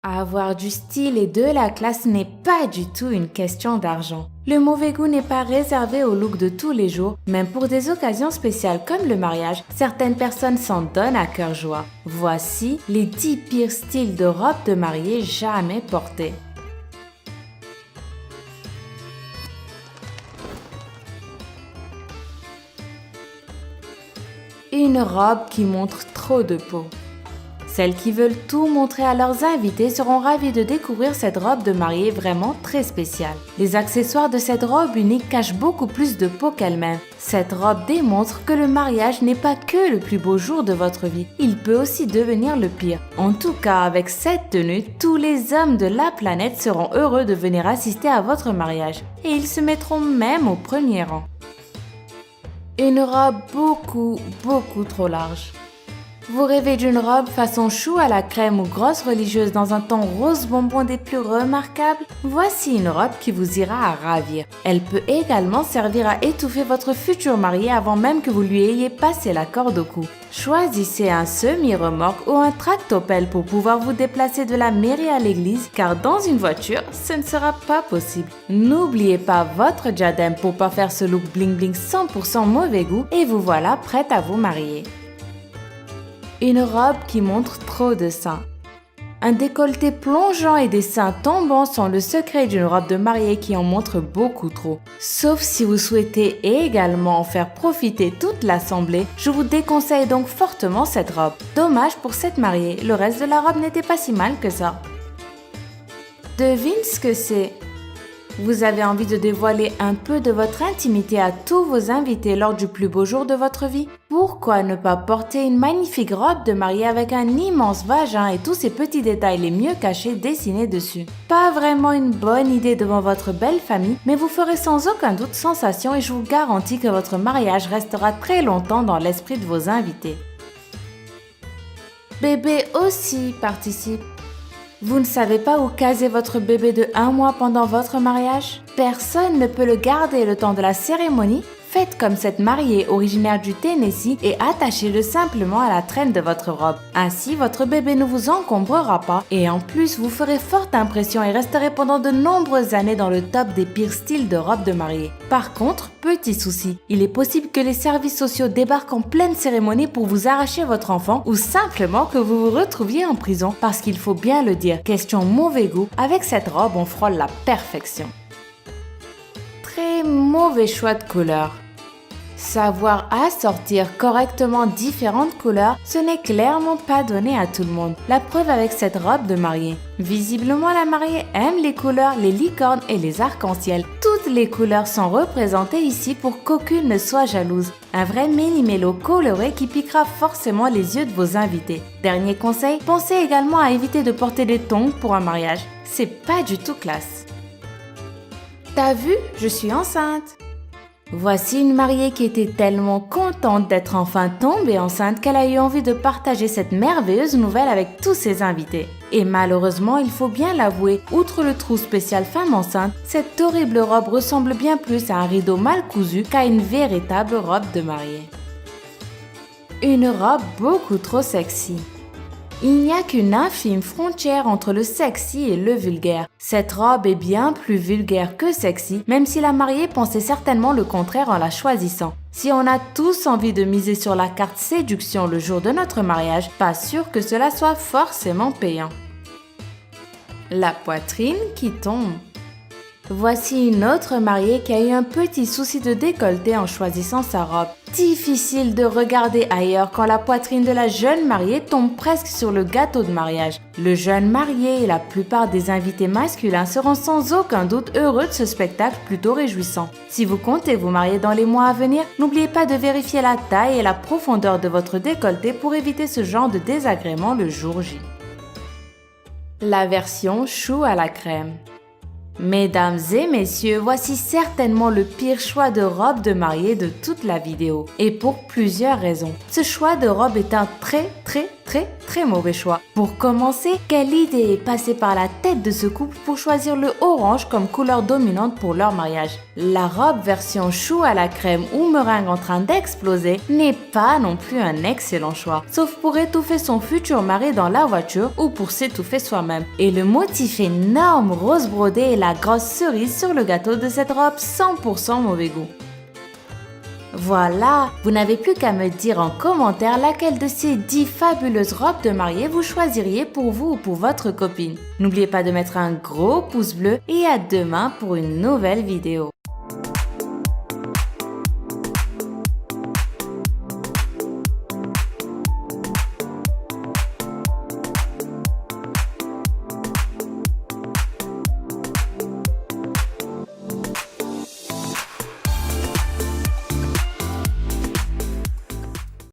Avoir du style et de la classe n'est pas du tout une question d'argent. Le mauvais goût n'est pas réservé au look de tous les jours, même pour des occasions spéciales comme le mariage, certaines personnes s'en donnent à cœur joie. Voici les 10 pires styles de robe de mariée jamais portées. Une robe qui montre trop de peau. Celles qui veulent tout montrer à leurs invités seront ravies de découvrir cette robe de mariée vraiment très spéciale. Les accessoires de cette robe unique cachent beaucoup plus de peau qu'elle-même. Cette robe démontre que le mariage n'est pas que le plus beau jour de votre vie, il peut aussi devenir le pire. En tout cas, avec cette tenue, tous les hommes de la planète seront heureux de venir assister à votre mariage. Et ils se mettront même au premier rang. Une robe beaucoup trop large. Vous rêvez d'une robe façon chou à la crème ou grosse religieuse dans un ton rose bonbon des plus remarquables? Voici une robe qui vous ira à ravir. Elle peut également servir à étouffer votre futur marié avant même que vous lui ayez passé la corde au cou. Choisissez un semi-remorque ou un tractopelle pour pouvoir vous déplacer de la mairie à l'église, car dans une voiture, ce ne sera pas possible. N'oubliez pas votre diadème pour pas faire ce look bling bling 100% mauvais goût et vous voilà prête à vous marier. Une robe qui montre trop de seins. Un décolleté plongeant et des seins tombants sont le secret d'une robe de mariée qui en montre beaucoup trop. Sauf si vous souhaitez également en faire profiter toute l'assemblée, je vous déconseille donc fortement cette robe. Dommage pour cette mariée, le reste de la robe n'était pas si mal que ça. Devine ce que c'est. Vous avez envie de dévoiler un peu de votre intimité à tous vos invités lors du plus beau jour de votre vie? Pourquoi ne pas porter une magnifique robe de mariée avec un immense vagin et tous ces petits détails les mieux cachés dessinés dessus? Pas vraiment une bonne idée devant votre belle famille, mais vous ferez sans aucun doute sensation et je vous garantis que votre mariage restera très longtemps dans l'esprit de vos invités. Bébé aussi participe. Vous ne savez pas où caser votre bébé de 1 mois pendant votre mariage? Personne ne peut le garder le temps de la cérémonie? Faites comme cette mariée originaire du Tennessee et attachez-le simplement à la traîne de votre robe. Ainsi, votre bébé ne vous encombrera pas et en plus, vous ferez forte impression et resterez pendant de nombreuses années dans le top des pires styles de robe de mariée. Par contre, petit souci, il est possible que les services sociaux débarquent en pleine cérémonie pour vous arracher votre enfant ou simplement que vous vous retrouviez en prison parce qu'il faut bien le dire, question mauvais goût, avec cette robe on frôle la perfection. Très mauvais choix de couleurs. Savoir assortir correctement différentes couleurs, ce n'est clairement pas donné à tout le monde. La preuve avec cette robe de mariée. Visiblement, la mariée aime les couleurs, les licornes et les arcs-en-ciel. Toutes les couleurs sont représentées ici pour qu'aucune ne soit jalouse. Un vrai méli-mélo coloré qui piquera forcément les yeux de vos invités. Dernier conseil, pensez également à éviter de porter des tongs pour un mariage. C'est pas du tout classe. T'as vu, je suis enceinte. Voici une mariée qui était tellement contente d'être enfin tombée enceinte qu'elle a eu envie de partager cette merveilleuse nouvelle avec tous ses invités. Et malheureusement, il faut bien l'avouer, outre le trou spécial femme enceinte, cette horrible robe ressemble bien plus à un rideau mal cousu qu'à une véritable robe de mariée. Une robe beaucoup trop sexy. Il n'y a qu'une infime frontière entre le sexy et le vulgaire. Cette robe est bien plus vulgaire que sexy, même si la mariée pensait certainement le contraire en la choisissant. Si on a tous envie de miser sur la carte séduction le jour de notre mariage, pas sûr que cela soit forcément payant. La poitrine qui tombe. Voici une autre mariée qui a eu un petit souci de décolleté en choisissant sa robe. Difficile de regarder ailleurs quand la poitrine de la jeune mariée tombe presque sur le gâteau de mariage. Le jeune marié et la plupart des invités masculins seront sans aucun doute heureux de ce spectacle plutôt réjouissant. Si vous comptez vous marier dans les mois à venir, n'oubliez pas de vérifier la taille et la profondeur de votre décolleté pour éviter ce genre de désagrément le jour J. La version chou à la crème. Mesdames et messieurs, voici certainement le pire choix de robe de mariée de toute la vidéo. Et pour plusieurs raisons. Ce choix de robe est un très mauvais choix. Pour commencer, quelle idée est passée par la tête de ce couple pour choisir le orange comme couleur dominante pour leur mariage? La robe version chou à la crème ou meringue en train d'exploser n'est pas non plus un excellent choix, sauf pour étouffer son futur mari dans la voiture ou pour s'étouffer soi-même. Et le motif énorme rose brodé est la grosse cerise sur le gâteau de cette robe 100% mauvais goût. Voilà, vous n'avez plus qu'à me dire en commentaire laquelle de ces 10 fabuleuses robes de mariée vous choisiriez pour vous ou pour votre copine. N'oubliez pas de mettre un gros pouce bleu et à demain pour une nouvelle vidéo.